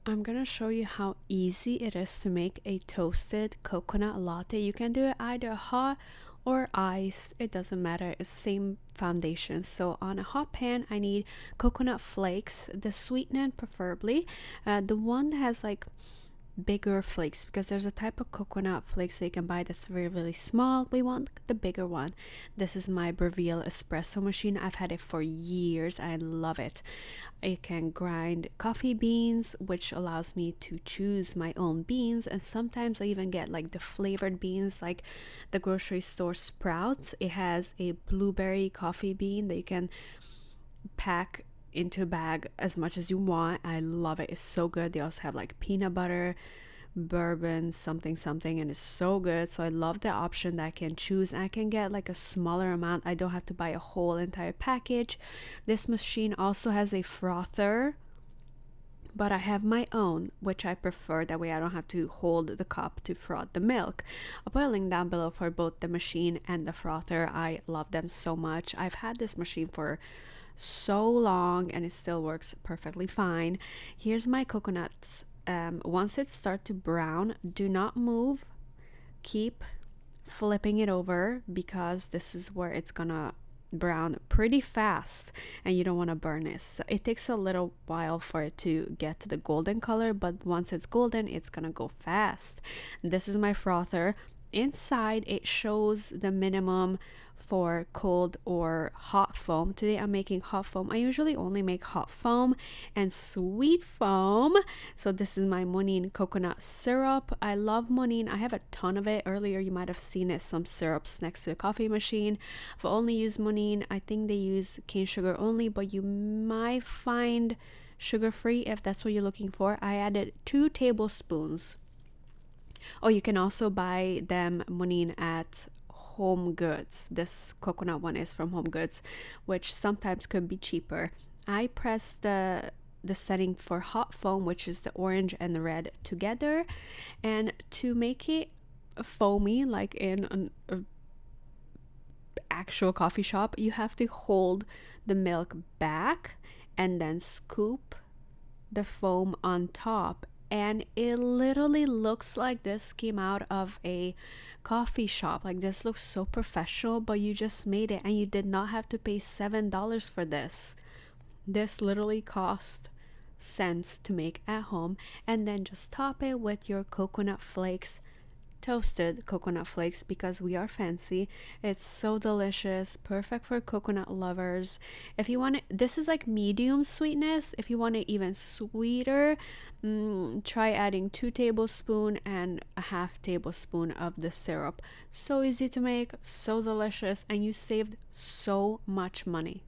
I'm gonna show you how easy it is to make a toasted coconut latte. You can do it either hot or iced, it doesn't matter, it's same foundation. So on a hot pan I need coconut flakes, the sweetened preferably, the one that has like bigger flakes, because there's a type of coconut flakes that you can buy that's really small. We want the bigger one. This is my Breville espresso machine. I've had it for years. I love it. I can grind coffee beans, which allows me to choose my own beans, and sometimes I even get like the flavored beans, like the grocery store Sprouts. It has a blueberry coffee bean that you can pack into a bag as much as you want. I love it. It's so good. They also have like peanut butter, bourbon, something something, and it's so good. So I love the option that I can choose. I can get like a smaller amount. I don't have to buy a whole entire package. This machine also has a frother, but I have my own, which I prefer. That way I don't have to hold the cup to froth the milk. I'll put a link down below for both the machine and the frother. I love them so much. I've had this machine for so long and it still works perfectly fine. Here's my coconuts. Once it starts to brown, do not move. Keep flipping it over, because this is where it's gonna brown pretty fast and you don't want to burn it. So it takes a little while for it to get to the golden color, but once it's golden, it's gonna go fast. This is my frother. Inside it shows the minimum for cold or hot foam. Today I'm making hot foam. I usually only make hot foam and sweet foam. So this is my Monin coconut syrup. I love Monin. I have a ton of it. Earlier you might have seen it, some syrups next to the coffee machine. I've only used Monin. I think they use cane sugar only, but you might find sugar free if that's what you're looking for. I added 2 tablespoons. Oh, you can also buy them Monin at Home Goods. This coconut one is from Home Goods, which sometimes could be cheaper. I press the setting for hot foam, which is the orange and the red together, and to make it foamy like in an actual coffee shop, you have to hold the milk back and then scoop the foam on top, and it literally looks like this came out of a coffee shop. Like, this looks so professional, but you just made it and you did not have to pay $7 for this. This literally cost cents to make at home, and then just top it with your coconut flakes, toasted coconut flakes, because we are fancy. It's so delicious, perfect for coconut lovers. If you want it, this is like medium sweetness. If you want it even sweeter, try adding 2 tablespoons and a half tablespoon of the syrup. So easy to make, so delicious, and you saved so much money.